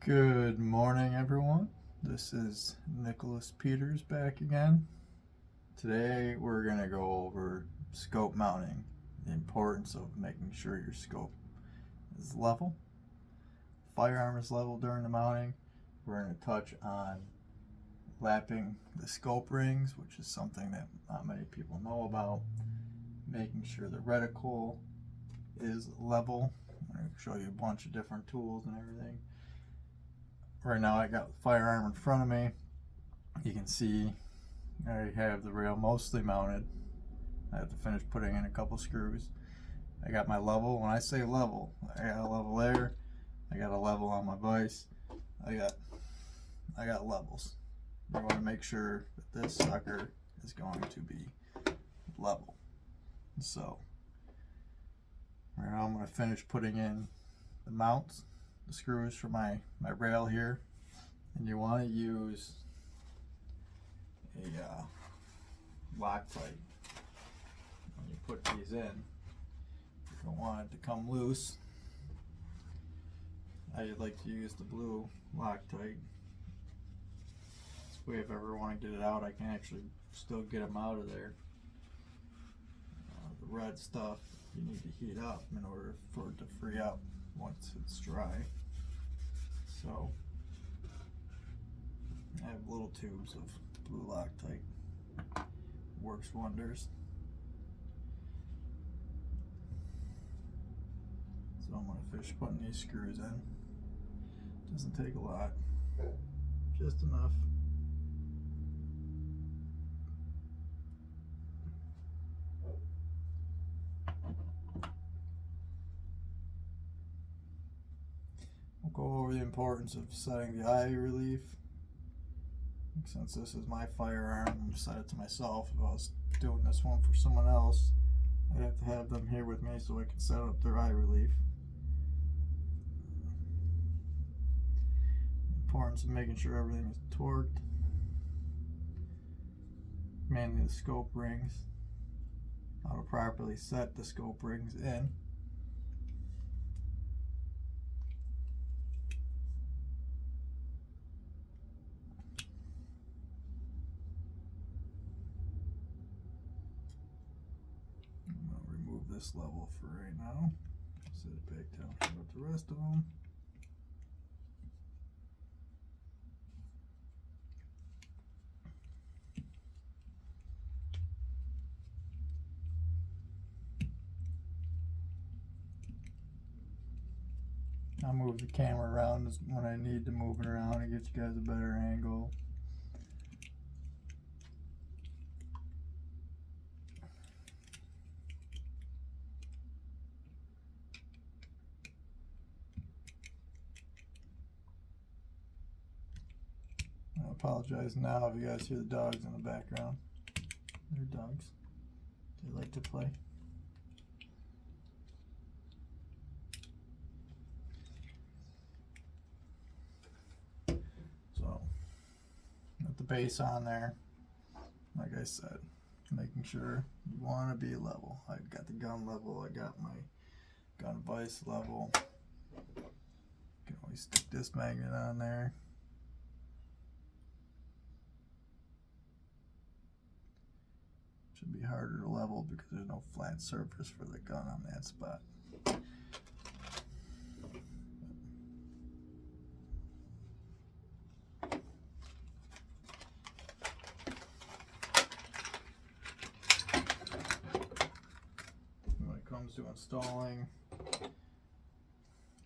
Good morning, everyone. This is Nicholas Peters back again. Today we're going to go over scope mounting, the importance of making sure your scope is level, firearm is level during the mounting. We're going to touch on lapping the scope rings, which is something that not many people know about, making sure the reticle is level. I'm going to show you a bunch of different tools and everything. Right now I got the firearm in front of me. You can see I have the rail mostly mounted. I have to finish putting in a couple screws. I got my level. When I say level, I got a level there. I got a level on my vise. I got levels. You want to make sure that this sucker is going to be level. So right now I'm going to finish putting in the mounts, the screws for my rail here, and you want to use a Loctite when you put these in. You don't want it to come loose. I like to use the blue Loctite. This way if I ever want to get it out, I can actually still get them out of there. The red stuff you need to heat up in order for it to free up once it's dry. So I have little tubes of blue Loctite. Works wonders. So I'm going to finish putting these screws in. Doesn't take a lot, just enough. We'll go over the importance of setting the eye relief. Since this is my firearm, I'm set it to myself. If I was doing this one for someone else, I'd have to have them here with me so I can set up their eye relief. Importance of making sure everything is torqued. Mainly the scope rings. How to properly set the scope rings in. This level for right now. Set it back down here with the rest of them. I'll move the camera around when I need to move it around and get you guys a better angle. I apologize now if you guys hear the dogs in the background. They're dogs. They like to play. So, got the base on there. Like I said, making sure you want to be level. I've got the gun level. I got my gun vise level. You can always stick this magnet on there. Should be harder to level because there's no flat surface for the gun on that spot. When it comes to installing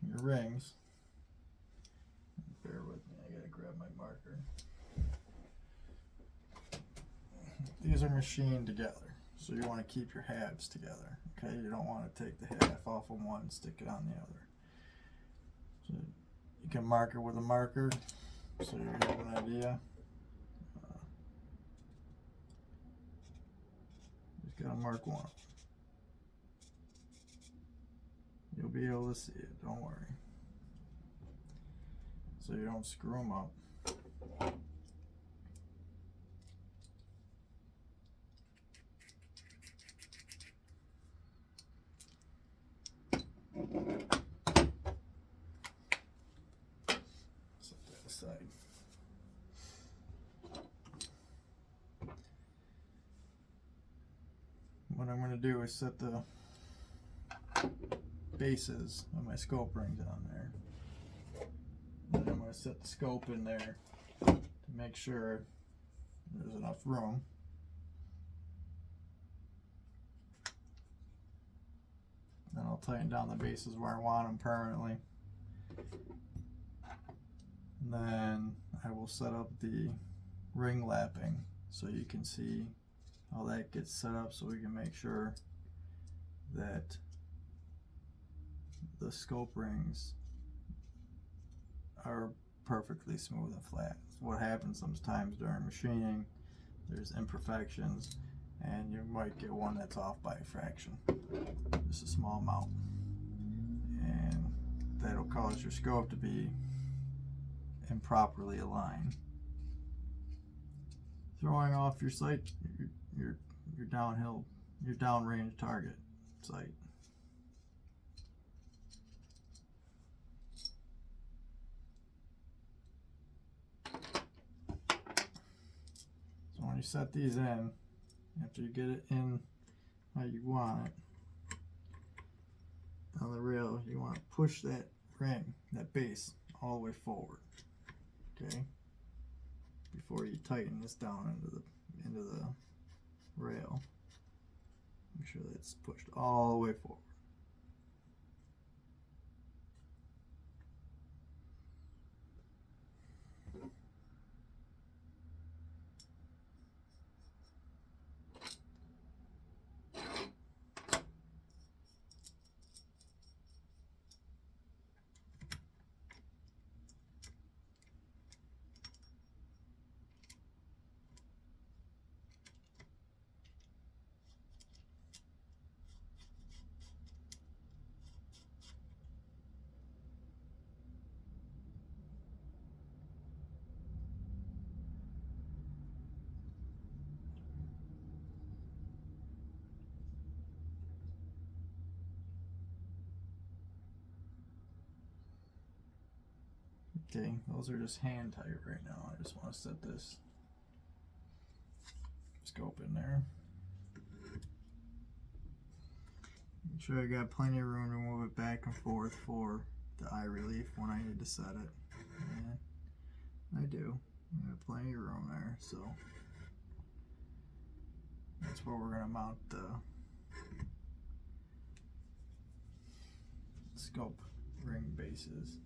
your rings, bear with me, I gotta grab my marker. These are machined together, so you want to keep your halves together. Okay, you don't want to take the half off of one and stick it on the other. So you can mark it with a marker, so you have an idea. Just gotta mark one. You'll be able to see it. Don't worry. So you don't screw them up. side. What I'm going to do is set the bases of my scope rings on there. Then I'm going to set the scope in there to make sure there's enough room. Then I'll tighten down the bases where I want them permanently. And then I will set up the ring lapping so you can see how that gets set up, so we can make sure that the scope rings are perfectly smooth and flat. What happens sometimes during machining, there's imperfections and you might get one that's off by a fraction, just a small amount, and that'll cause your scope to be improperly aligned, throwing off your sight, your downhill, your downrange target sight. So when you set these in, after you get it in how you want it on the rail, you want to push that ring, that base, all the way forward. Okay, before you tighten this down into the rail, make sure that it's pushed all the way forward. Okay, those are just hand tight right now. I just want to set this scope in there. Make sure I got plenty of room to move it back and forth for the eye relief when I need to set it. And I do. I have plenty of room there, so that's where we're going to mount the scope ring bases.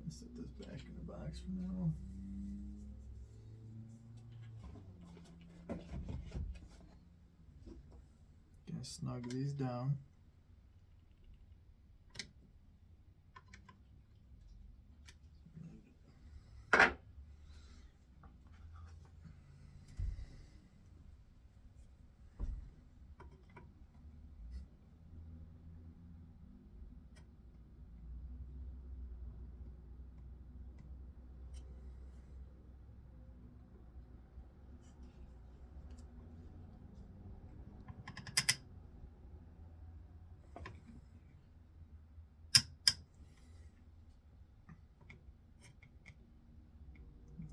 Let's set this back in the box for now. Gonna snug these down.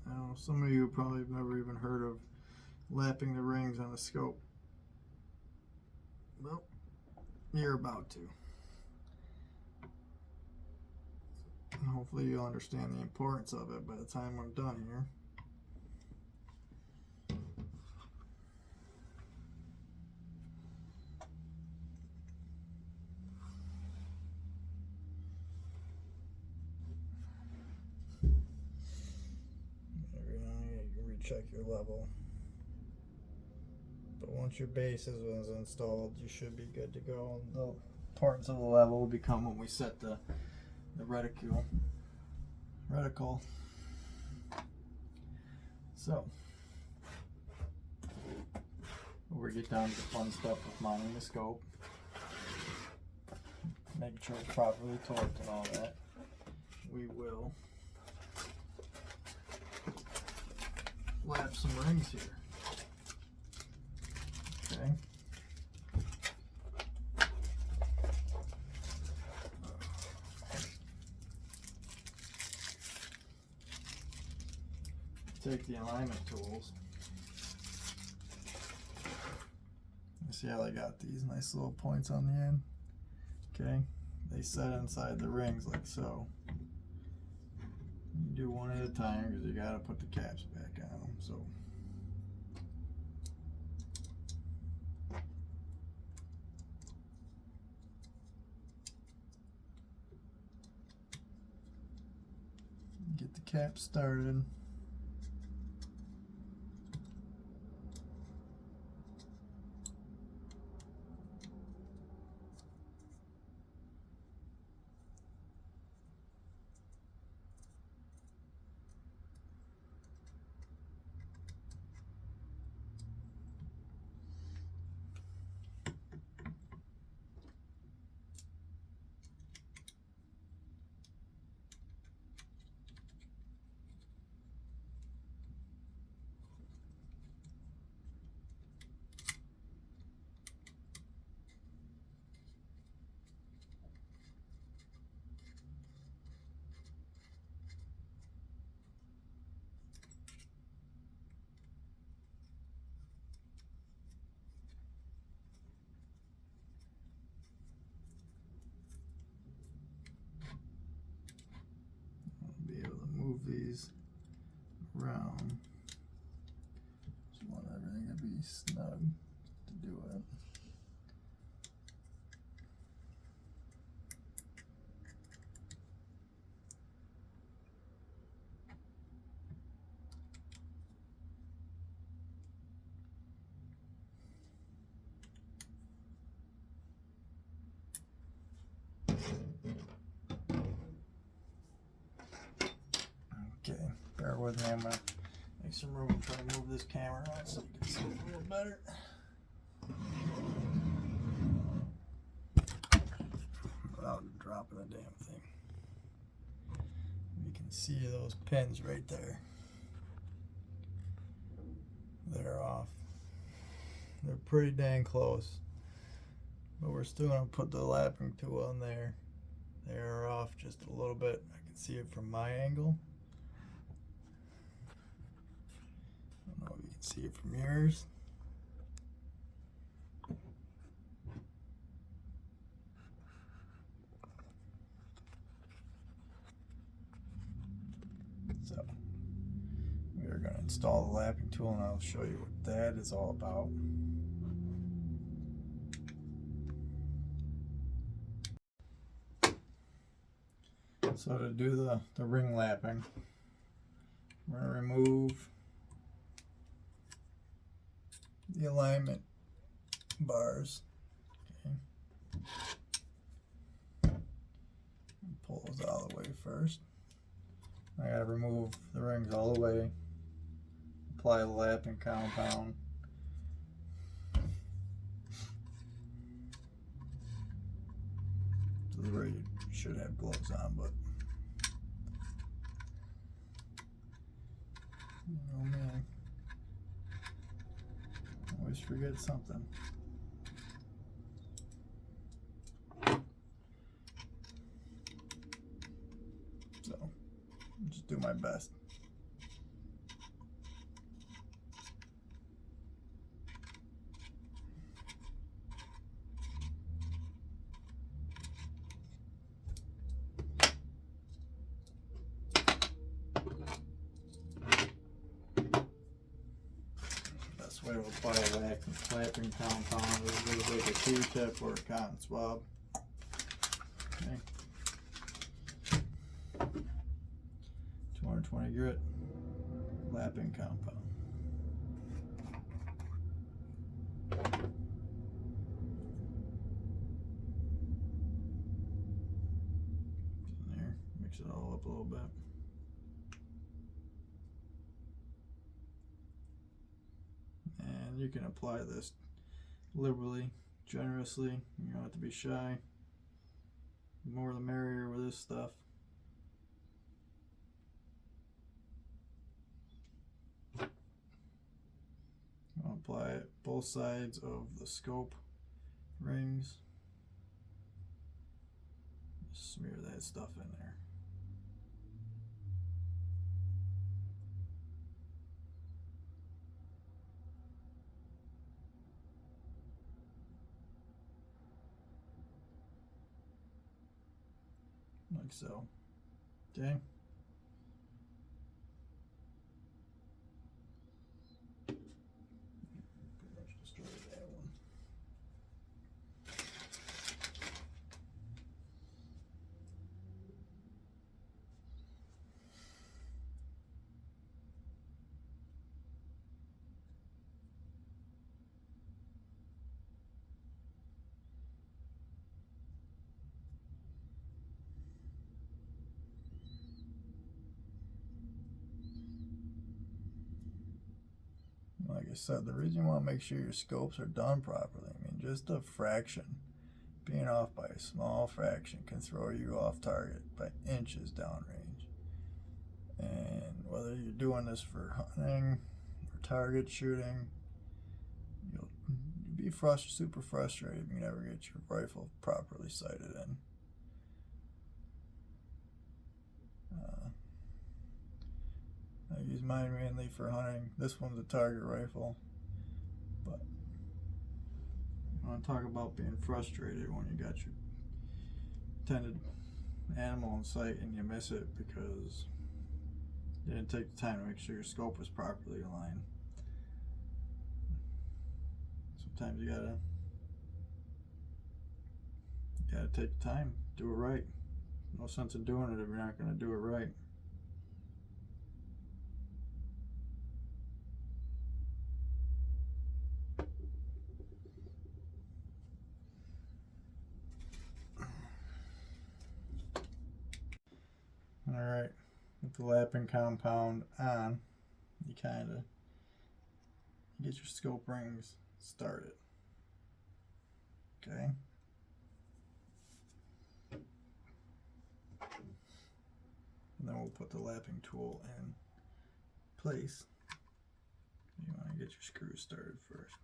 Now, some of you probably have never even heard of lapping the rings on a scope. Well, you're about to. And hopefully you'll understand the importance of it by the time I'm done here. Every now and again you recheck your level. But once your base is installed, you should be good to go. And the importance of the level will become when we set the reticle. So, before we get down to the fun stuff of mounting the scope, making sure it's properly torqued and all that, we will lap some rings here. Okay. take the alignment tools. You see how they got these nice little points on the end? Okay, they set inside the rings like so. You do one at a time because you got to put the caps back on them. So get the cap started. Be able to move these around. Just want everything to be snug to do it. Okay, bear with me. I'm gonna make some room and try to move this camera around so you can see it a little better. Without dropping the damn thing. You can see those pins right there. They're off. They're pretty dang close. But we're still gonna put the lapping tool on there. They are off just a little bit. I can see it from my angle. I don't know if you can see it from yours. So we are going to install the lapping tool and I'll show you what that is all about. So to do the ring lapping, we're going to remove the alignment bars. Okay. Pull those all the way first. I gotta remove the rings all the way. Apply the lapping compound. This is where you should have gloves on, but oh man, always forget something. So just do my best. Best way to apply a lapping compound is with like a Q-tip or a cotton swab. Okay. 220 grit lapping compound. In there, mix it all up a little bit. And you can apply this liberally, generously. You don't have to be shy. The more the merrier with this stuff. I'll apply it both sides of the scope rings. Just smear that stuff in there. like so. Okay. Pretty much destroyed that one. Like I said, the reason you want to make sure your scopes are done properly, I mean, just a fraction, being off by a small fraction can throw you off target by inches downrange. And whether you're doing this for hunting or target shooting, you'll be super frustrated if you never get your rifle properly sighted in. I use mine mainly for hunting. This one's a target rifle, but I want to talk about being frustrated when you got your intended animal in sight and you miss it because you didn't take the time to make sure your scope was properly aligned. Sometimes you gotta take the time, do it right. No sense in doing it if you're not gonna do it right. Alright, with the lapping compound on, you get your scope rings started. Okay. And then we'll put the lapping tool in place. You want to get your screws started first.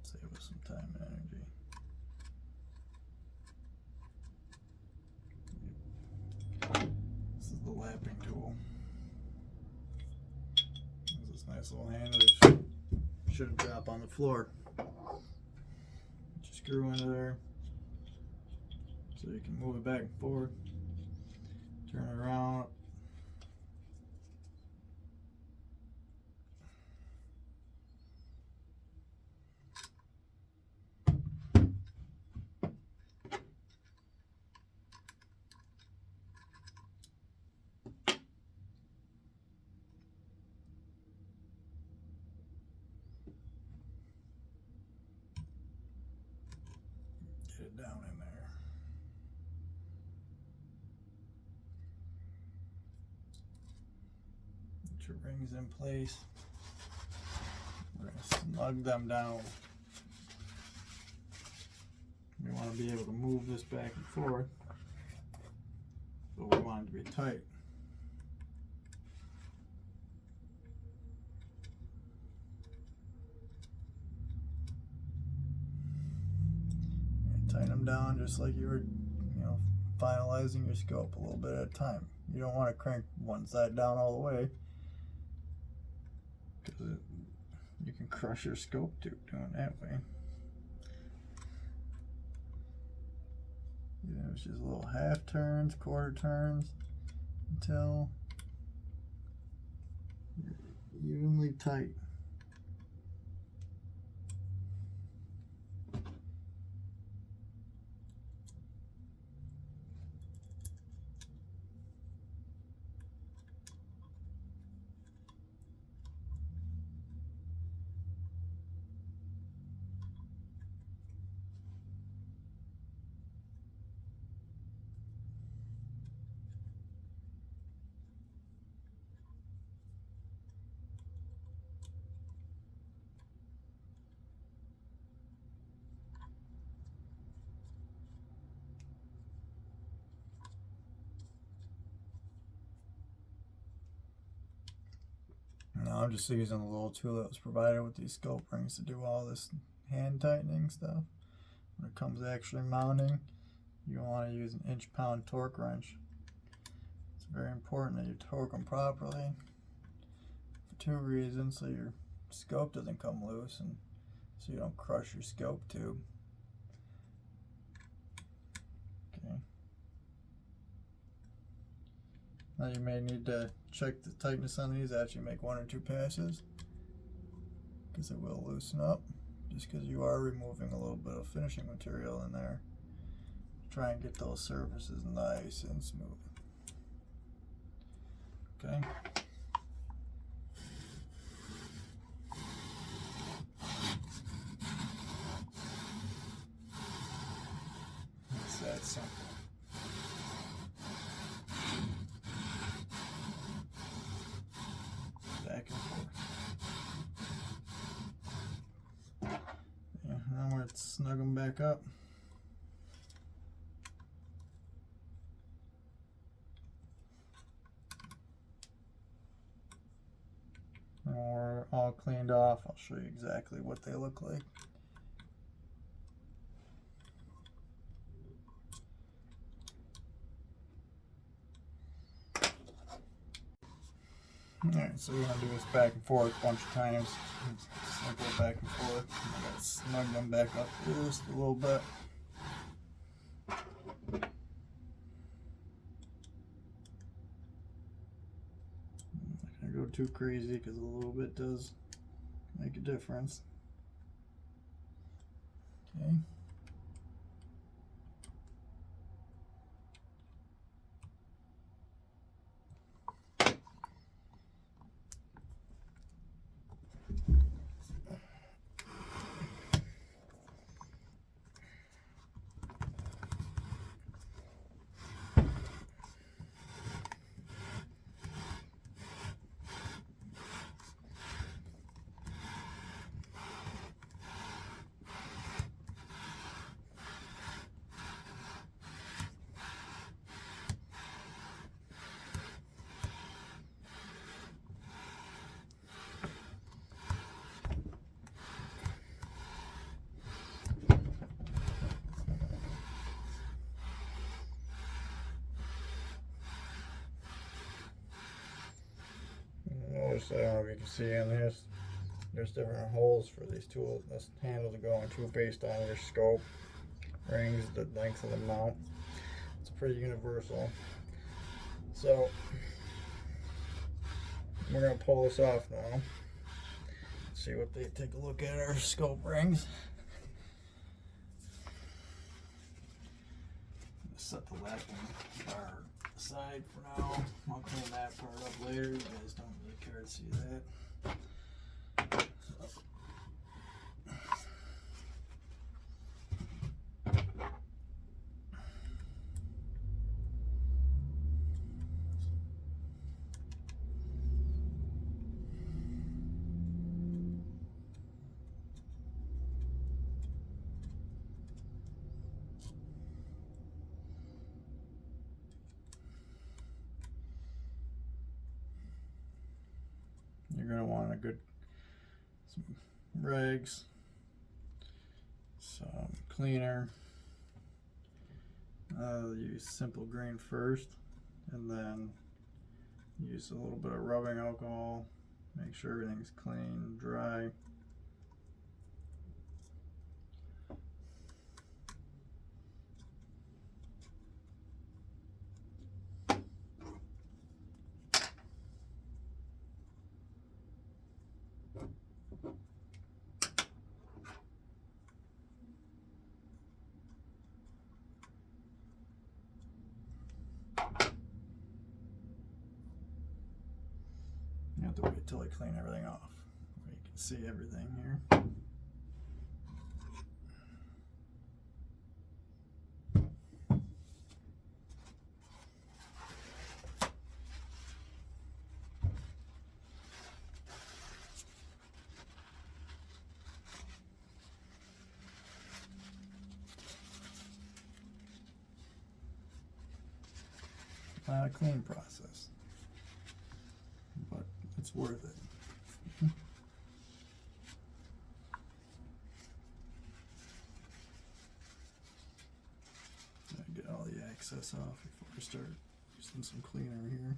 Save us some time and energy. This is the lapping tool. There's this nice little handle that shouldn't drop on the floor. Just screw into there so you can move it back and forth. Turn it around. Get it down in there. Get your rings in place. We're going to snug them down. We want to be able to move this back and forth, but we want it to be tight. Tighten them down just like you were, finalizing your scope a little bit at a time. You don't want to crank one side down all the way because you can crush your scope tube doing that way. It's just little half turns, quarter turns until you're evenly tight. I'm just using a little tool that was provided with these scope rings to do all this hand tightening stuff. When it comes to actually mounting, you want to use an inch-pound torque wrench. It's very important that you torque them properly for 2 reasons: so your scope doesn't come loose and so you don't crush your scope tube. Okay. Now you may need to check the tightness on these after you make 1 or 2 passes, because it will loosen up, just because you are removing a little bit of finishing material in there. Try and get those surfaces nice and smooth. Okay. It's that simple. Back and forth. Yeah, now we're going to snug them back up. When we're all cleaned off, I'll show you exactly what they look like. Alright, so we're going to do this back and forth a bunch of times. Simple back and forth. I got to snug them back up just a little bit. I'm not going to go too crazy because a little bit does make a difference. Okay. Notice, I don't know if you can see in this, there's different holes for these tools, this handle to go into based on your scope rings, the length of the mount. It's pretty universal. So we're going to pull this off now. See what they take a look at our scope rings. Set the lap bar aside for now. I'll clean that part up later. You guys don't really care to see that. You're going to want some rags, some cleaner. Use Simple Green first, and then use a little bit of rubbing alcohol. Make sure everything's clean, dry. You have to wait till I clean everything off. You can see everything here. Not a clean process, but it's worth it. excess off before I start using some cleaner here.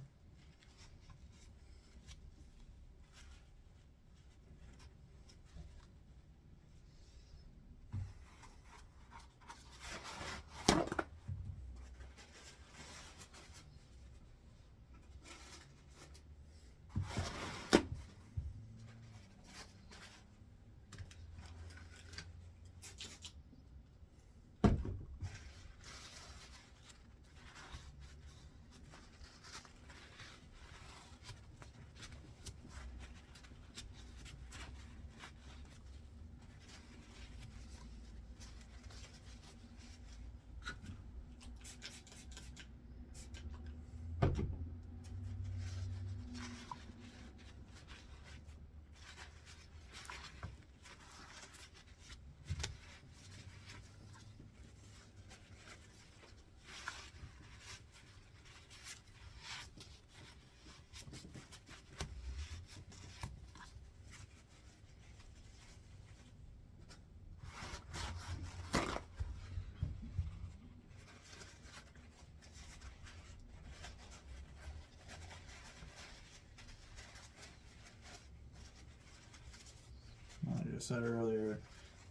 Like I said earlier,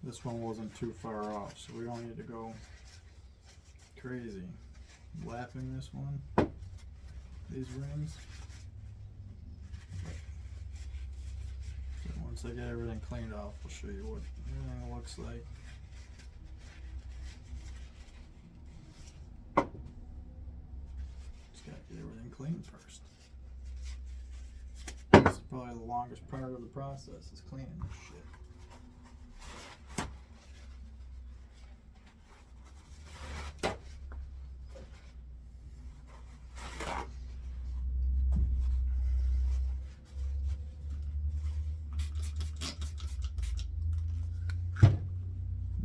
this one wasn't too far off, so we don't need to go crazy lapping this one, these rings. So once I get everything cleaned off, I'll show you what everything looks like. Just gotta get everything clean first. This is probably the longest part of the process, is cleaning this shit.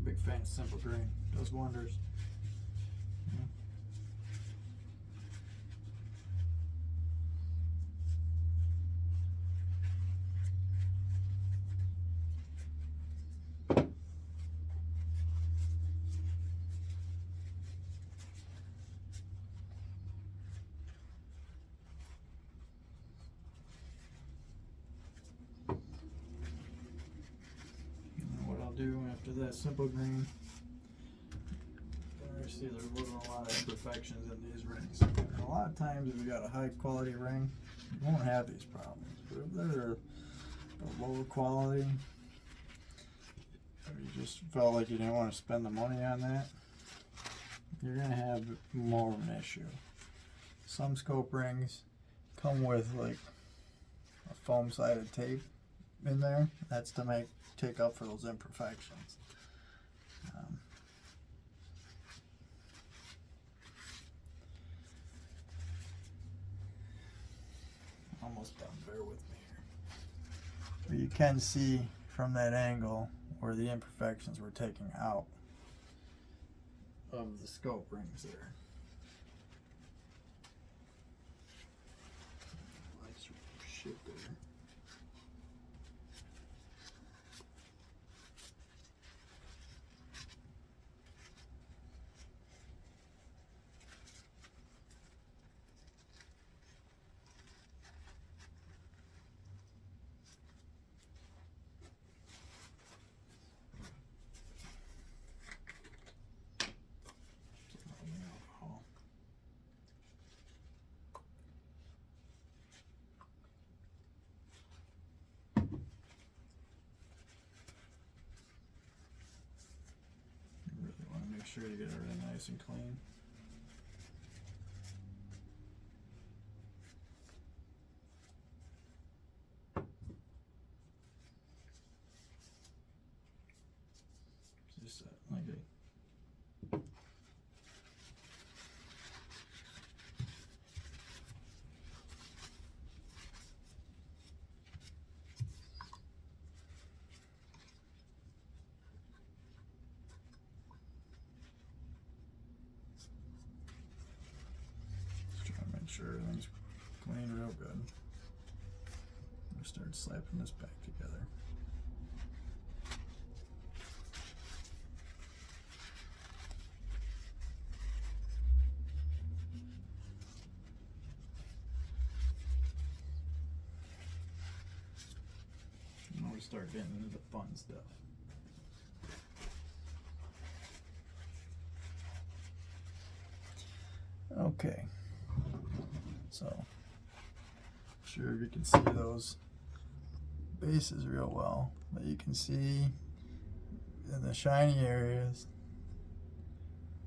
Big fan of Simple Green, does wonders. Do after that Simple Green, I see there wasn't a lot of imperfections in these rings. And a lot of times if you got a high quality ring, you won't have these problems. But if they're a lower quality, or you just felt like you didn't want to spend the money on that, you're gonna have more of an issue. Some scope rings come with like a foam sided tape in there. That's to take up for those imperfections. Almost done, bear with me here. But you can see from that angle where the imperfections were taken out of the scope rings there. Lights shit there. Make sure you get everything nice and clean. Just like a sure everything's clean real good. I'm gonna start slapping this back together. start getting into the fun stuff. Okay, so not sure if you can see those bases real well, but you can see in the shiny areas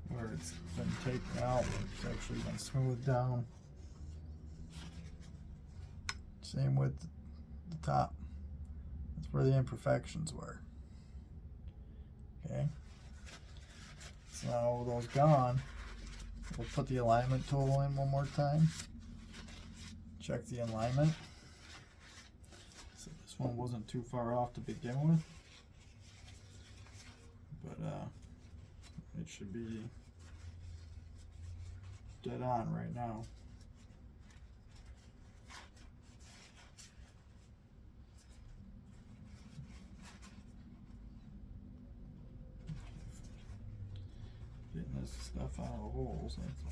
where it's been taken out, where it's actually been smoothed down. Same with the top. That's where the imperfections were. Okay. So now with those gone, we'll put the alignment tool in one more time. Check the alignment. So this one wasn't too far off to begin with, but it should be dead on right now. Getting this stuff out of the holes, that's all.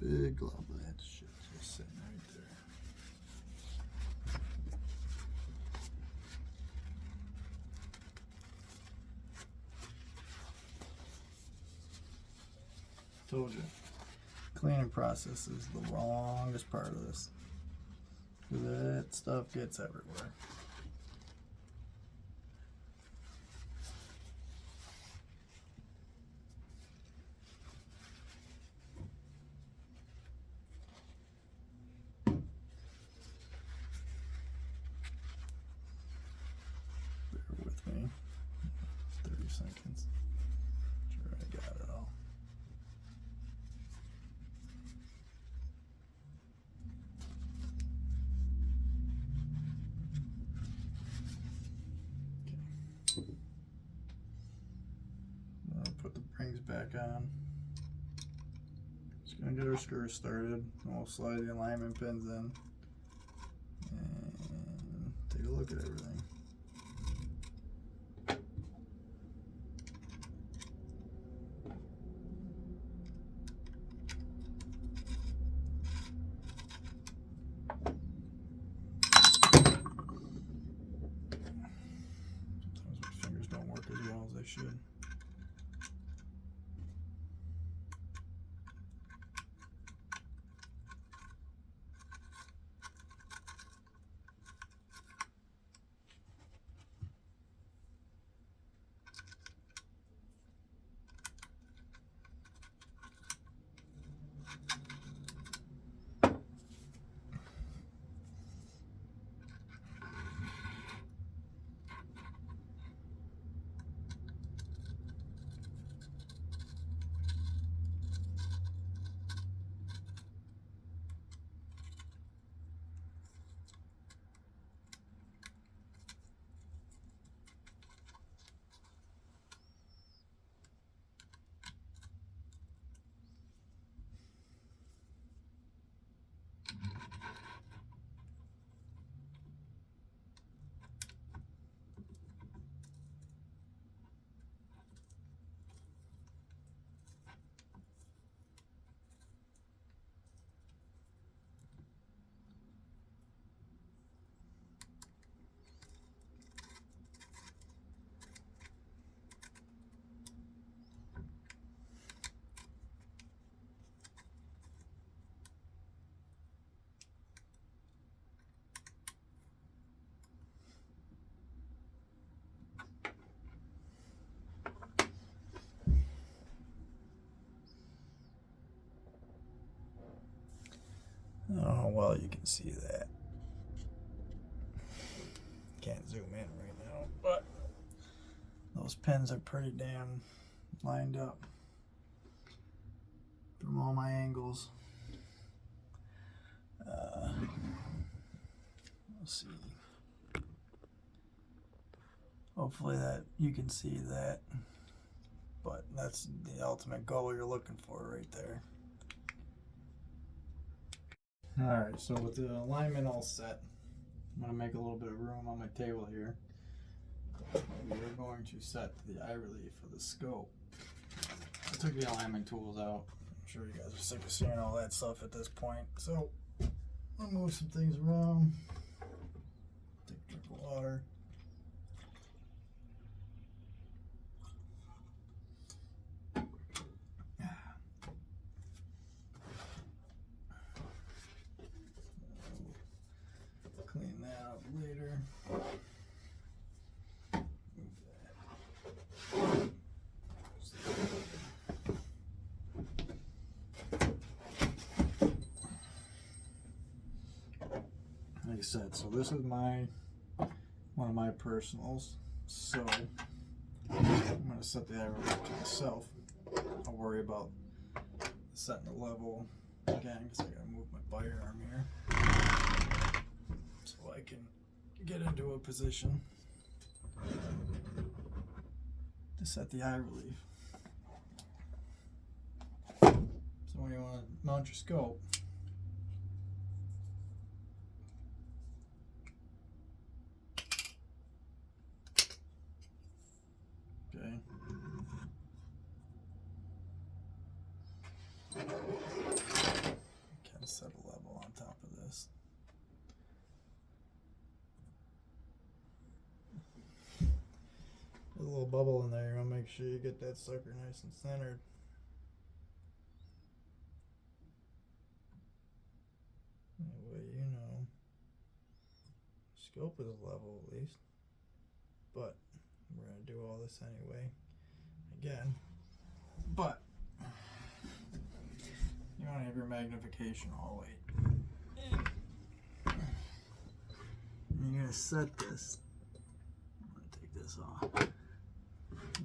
Big glob of that shit just sitting right there. Told you, cleaning process is the longest part of this. That stuff gets everywhere. Bear with me. 30 seconds. Sure, I got it all. I'll put the rings back on. Just gonna get our screws started, and we'll slide the alignment pins in and take a look at everything. Sometimes my fingers don't work as well as they should. Oh, well, you can see that. Can't zoom in right now, but those pins are pretty damn lined up from all my angles. Let's see. Hopefully that you can see that, but that's the ultimate goal you're looking for right there. Alright, so with the alignment all set, I'm going to make a little bit of room on my table here. We're going to set the eye relief for the scope. I took the alignment tools out. I'm sure you guys are sick of seeing all that stuff at this point. So I'll move some things around. Take a drink of water. Clean that up later. Like I said, so this is one of my personals. So I'm going to set the eye relief to myself. I'll worry about setting the level again because I got to move my bite arm here so I can get into a position to set the eye relief. So when you want to mount your scope, okay, kind of set a level on top of this. Put a little bubble in there. You want to make sure you get that sucker nice and centered. That way you know scope is level at least. But we're going to do all this anyway. Again. But you want to have your magnification all the way. And you're going to set this. I'm going to take this off.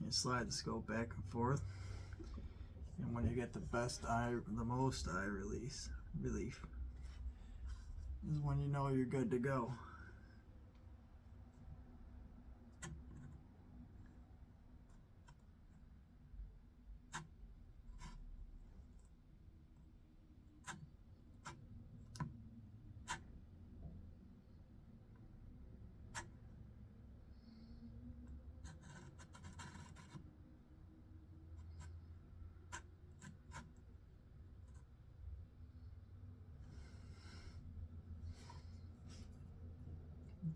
You slide the scope back and forth. And when you get the most eye relief is when you know you're good to go.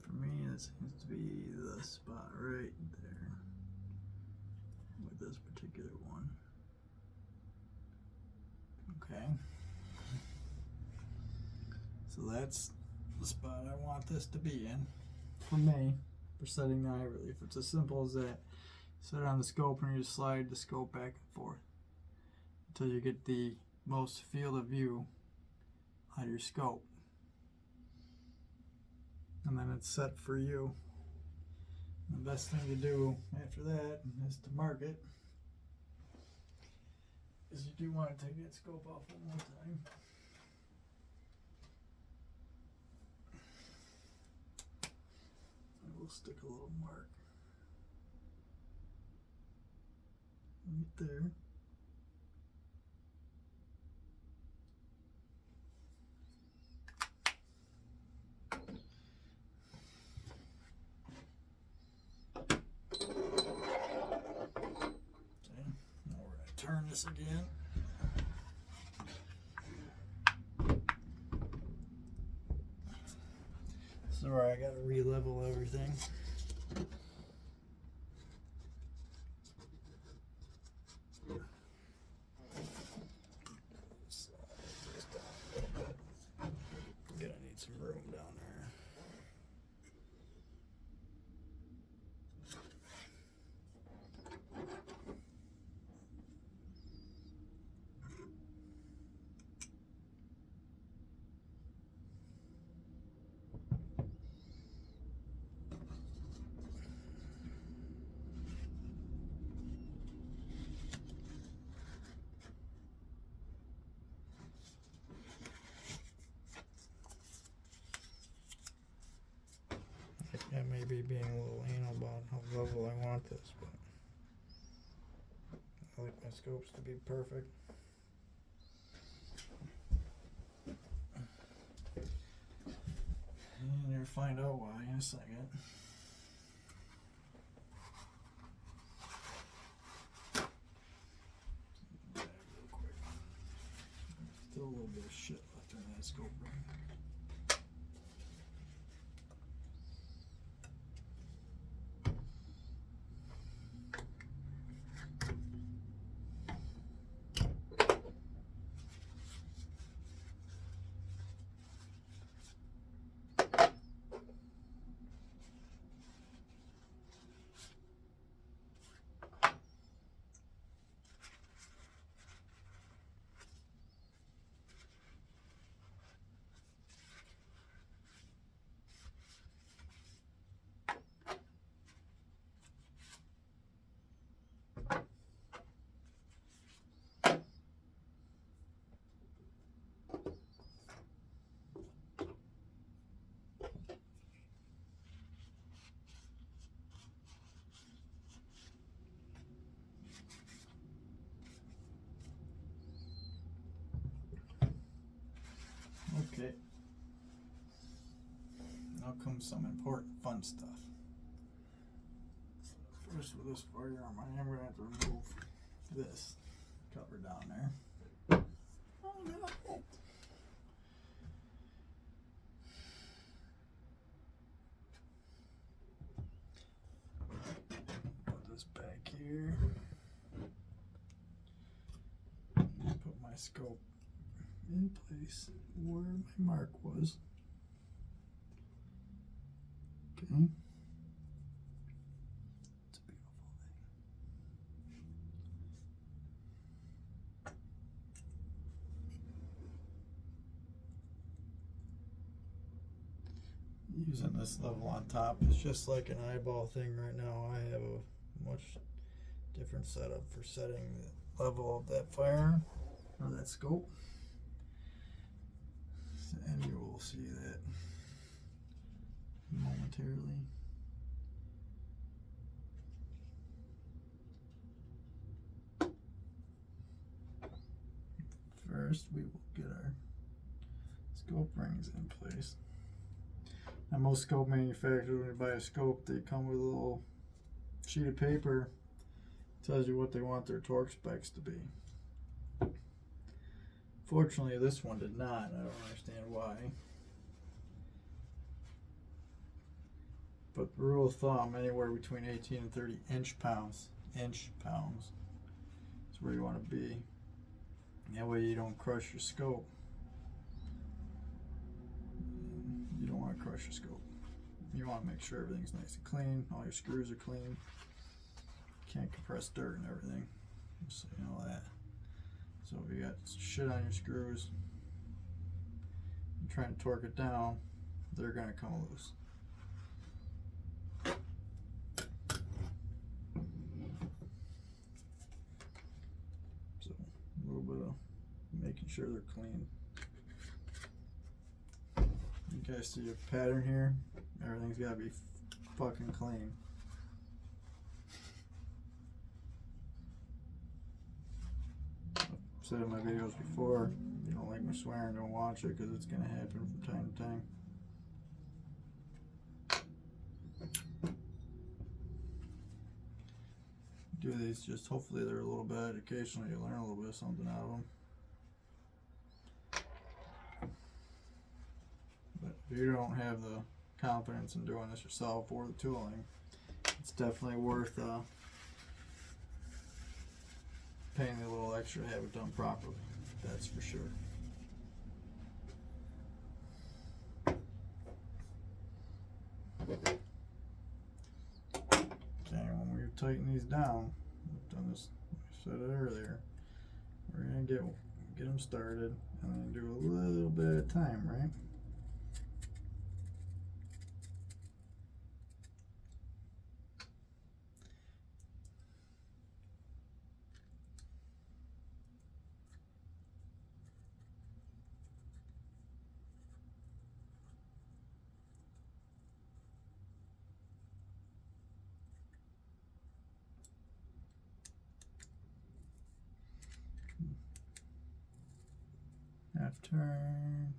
For me, it seems to be the spot right there with this particular one. Okay. So that's the spot I want this to be in for me for setting the eye relief. It's as simple as that. Set it on the scope and you just slide the scope back and forth until you get the most field of view on your scope. And then it's set for you. The best thing to do after that is to mark it. Is you do want to take that scope off one more time. And we'll stick a little mark right there. Turn this again. Sorry, I gotta re-level everything. Gonna need some room down there. I may be being a little anal about how level I want this, but I like my scopes to be perfect. And you'll find out why in a second. Real quick. Still a little bit of shit left in that scope ring. Okay. Now comes some important fun stuff. First, with this firearm, I am going to have to remove this cover down there. Oh no! Put this back here. Put my scope in place where my mark was. Okay. It's a beautiful thing. Using this level on top is just like an eyeball thing right now. I have a much different setup for setting the level of that firearm or that scope. And you will see that momentarily. First, we will get our scope rings in place. Now, most scope manufacturers, when you buy a scope, they come with a little sheet of paper. Tells you what they want their torque specs to be. Fortunately, this one did not. I don't understand why. But the rule of thumb, anywhere between 18 and 30 inch-pounds is where you want to be. That way you don't crush your scope. You don't want to crush your scope. You want to make sure everything's nice and clean. All your screws are clean. Can't compress dirt and everything. So you know that. So if you got shit on your screws, you're trying to torque it down, they're going to come loose. So a little bit of making sure they're clean. You guys see a pattern here? Everything's got to be fucking clean. I've said in my videos before, if you don't like me swearing, don't watch it, because it's going to happen from time to time. Do these just hopefully they're a little bit educational, you learn a little bit of something out of them. But if you don't have the confidence in doing this yourself or the tooling, it's definitely worth paying a little extra to have it done properly. That's for sure. Okay, when we tighten these down, we've done this, I said it earlier, we're gonna get them started and then do a little bit of time, right? half turn.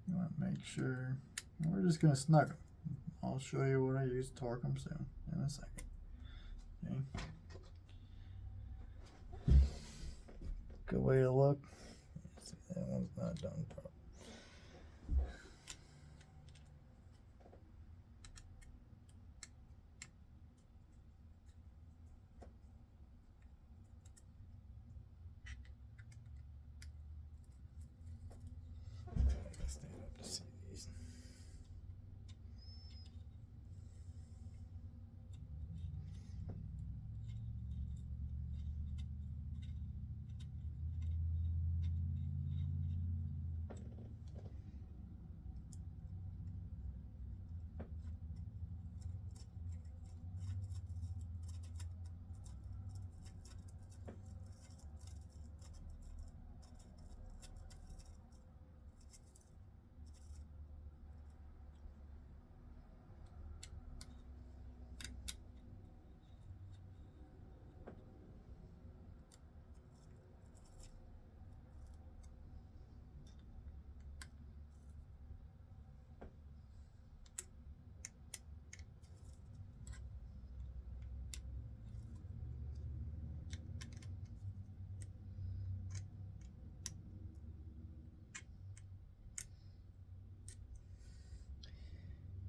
You want to make sure. We're just going to snug them. I'll show you what I use to torque them soon in a second. Okay. Good way to look. See, that one's not done properly. Stand up to see these.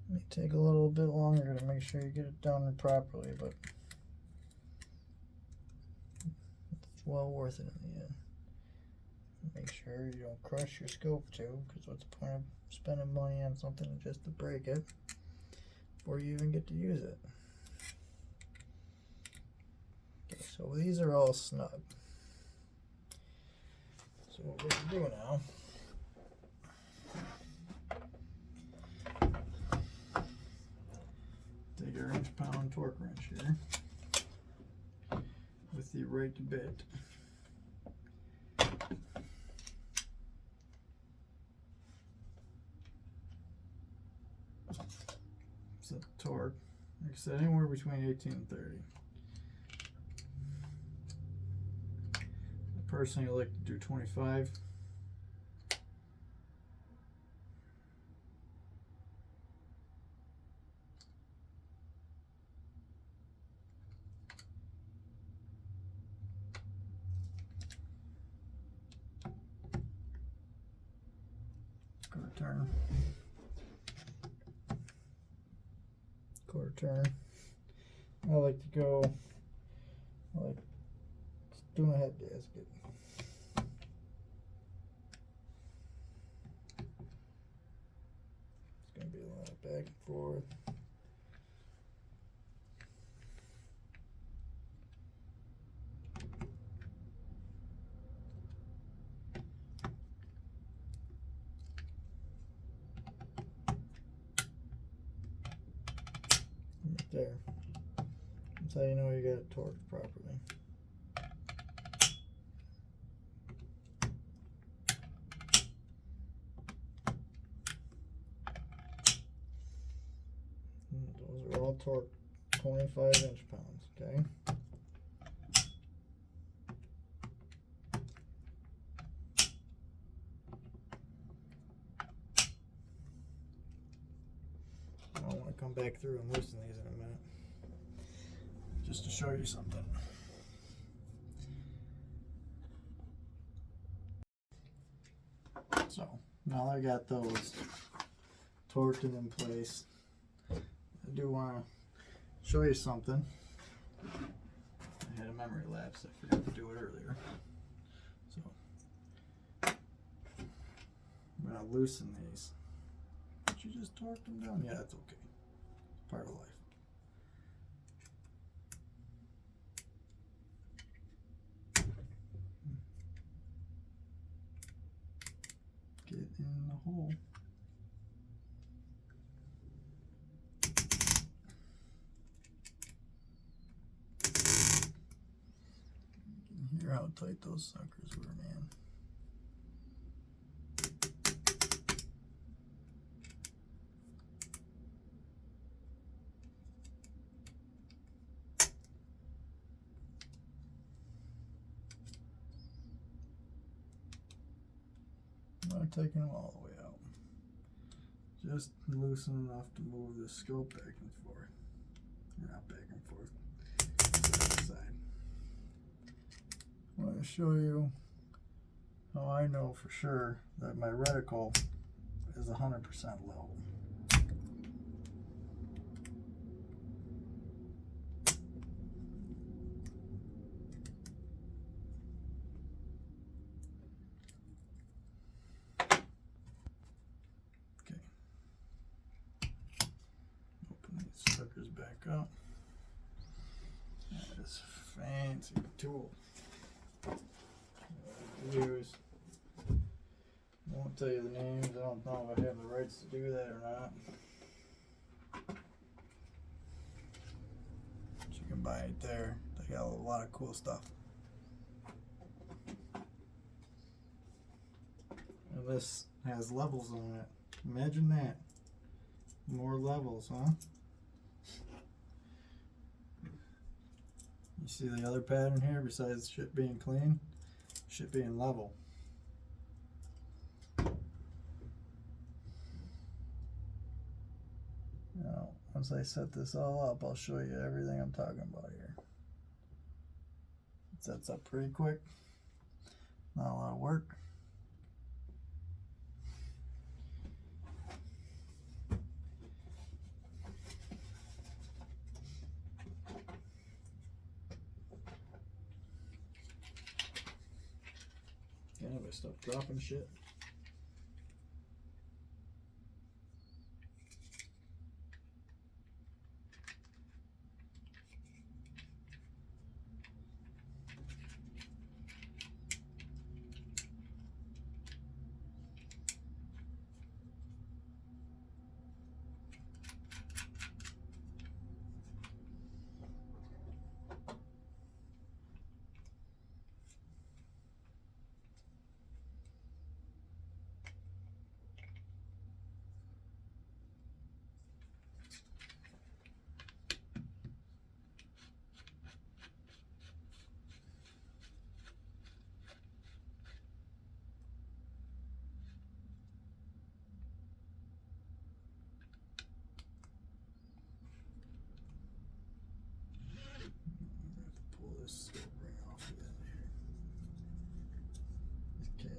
May take a little bit longer to make sure you get it done properly, but it's well worth it in the end. Make sure you don't crush your scope too, because what's the point of spending money on something just to break it before you even get to use it? Okay, so these are all snug. So what we're going to do now, take our inch-pound torque wrench here with the right bit. Set the torque, like I said, anywhere between 18 and 30. I personally like to do 25. Quarter turn. Quarter turn. I like to go, I like doing a head gasket. It's going to be a lot of back and forth. Right there. That's how you know you got it torqued properly. Those are all torqued 25 inch-pounds, okay? I want to come back through and loosen these in a minute, just to show you something. So now I got those torqued and in place, I do want to show you something. I had a memory lapse, I forgot to do it earlier. So I'm going to loosen these. Did you just torque them down? Yeah, that's okay. It's part of life. Get in the hole. You can hear how tight those suckers were, man. not taking them all the way out. Just loosen enough to move the scope back and forth. Not back and forth. Side to side. I want to show you how I know for sure that my reticle is 100% level. Suckers back up. This fancy tool use. I won't tell you the names. I don't know if I have the rights to do that or not. But you can buy it there. They got a lot of cool stuff. And this has levels on it. Imagine that. More levels, huh? You see the other pattern here besides shit being clean? Shit being level. Now, once I set this all up, I'll show you everything I'm talking about here. It sets up pretty quick. Not a lot of work. Yeah, if I stop dropping shit. This ring off the end here. This cap.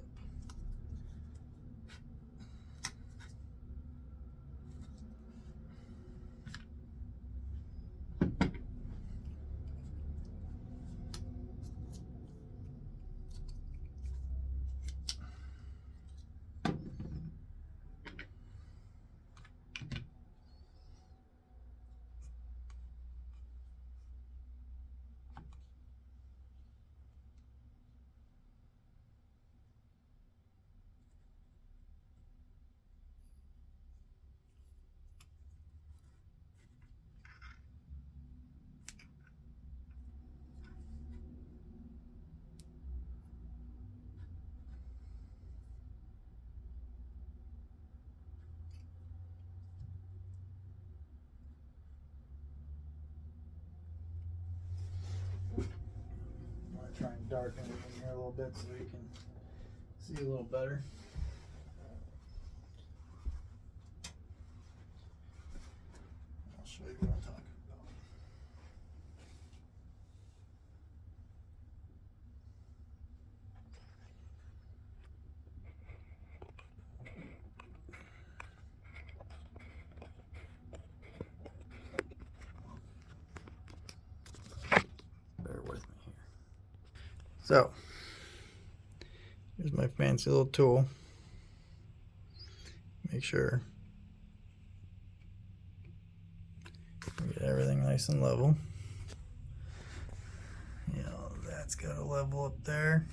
Try and darken it in here a little bit so you can see a little better. I'll show you what I'm talking about. Bear with me here. So, here's my fancy little tool. Make sure we get everything nice and level. You know, that's got a level up there.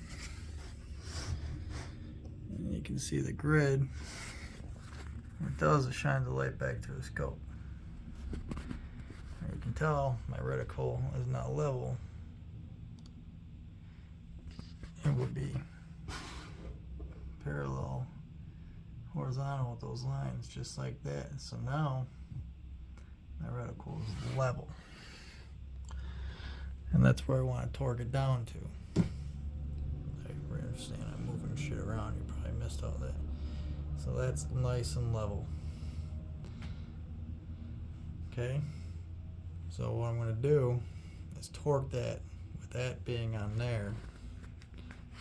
And you can see the grid. What it does is shine the light back to the scope. And you can tell my reticle is not level. It would be parallel, horizontal with those lines, just like that. So now my reticle is level, and that's where I want to torque it down to. I understand I'm moving shit around. You probably missed all that. So that's nice and level. Okay, so what I'm going to do is torque that with that being on there,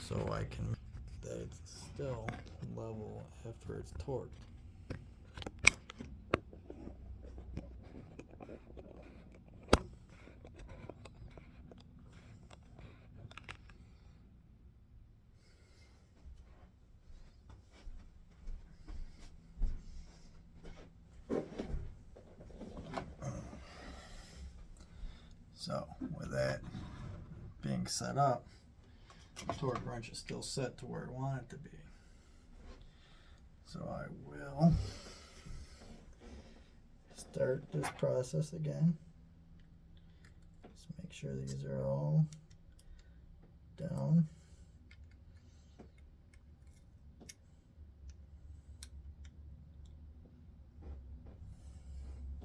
so I can that it's still level after it's torqued. So with that being set up, the torque wrench is still set to where I want it to be. So I will start this process again. Just make sure these are all down.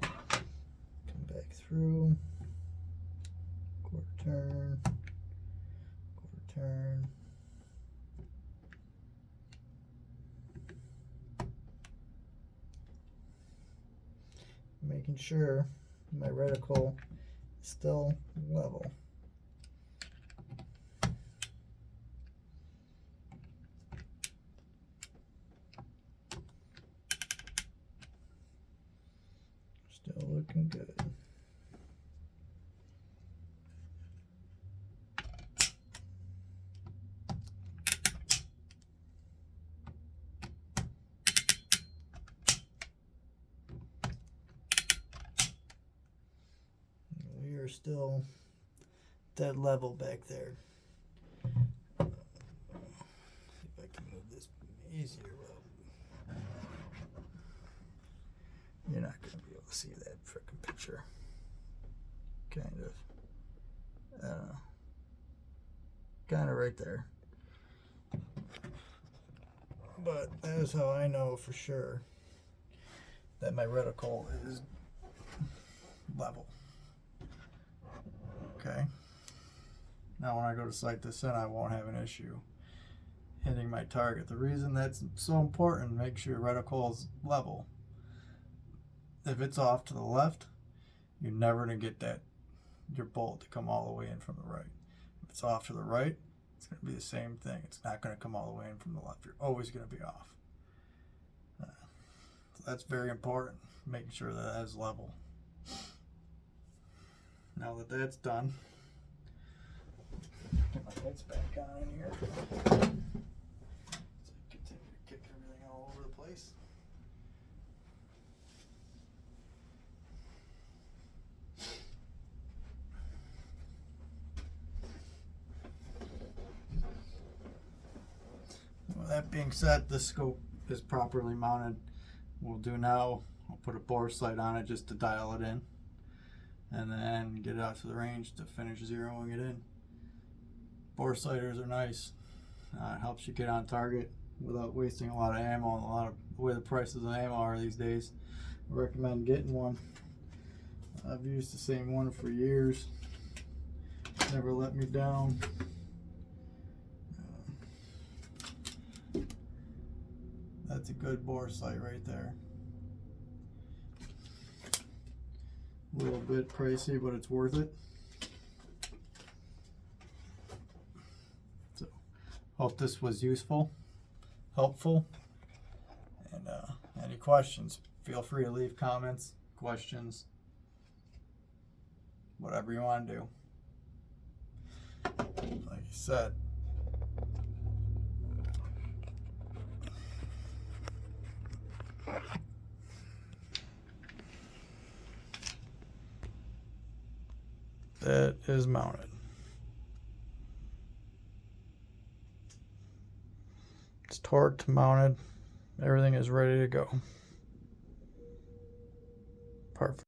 Come back through. Quarter turn, quarter turn. Making sure my reticle is still level. Still looking good. We are still dead level back there. See if I can move this easier. Well, you're not going to be able to see that frickin' picture. Kind of right there. But that is how I know for sure that my reticle is level. Okay. Now when I go to sight this in, I won't have an issue hitting my target. The reason that's so important, make sure your reticle is level. If it's off to the left, you're never going to get your bolt to come all the way in from the right. If it's off to the right, it's going to be the same thing. It's not going to come all the way in from the left. You're always going to be off. So that's very important, making sure that is level. Now that that's done, get my lights back on in here. So I continue to kick everything all over the place. Well, that being said, the scope is properly mounted. We'll do now, I'll put a bore sight on it just to dial it in, and then get it out to the range to finish zeroing it in. Bore sighters are nice. It helps you get on target without wasting a lot of ammo. A lot of the way the prices of ammo are these days, I recommend getting one. I've used the same one for years. Never let me down. That's a good bore sight right there. A little bit pricey, but it's worth it. So, hope this was useful, helpful, and any questions, feel free to leave comments, questions, whatever you want to do. Like I said, that is mounted. It's torqued, mounted, everything is ready to go. Perfect.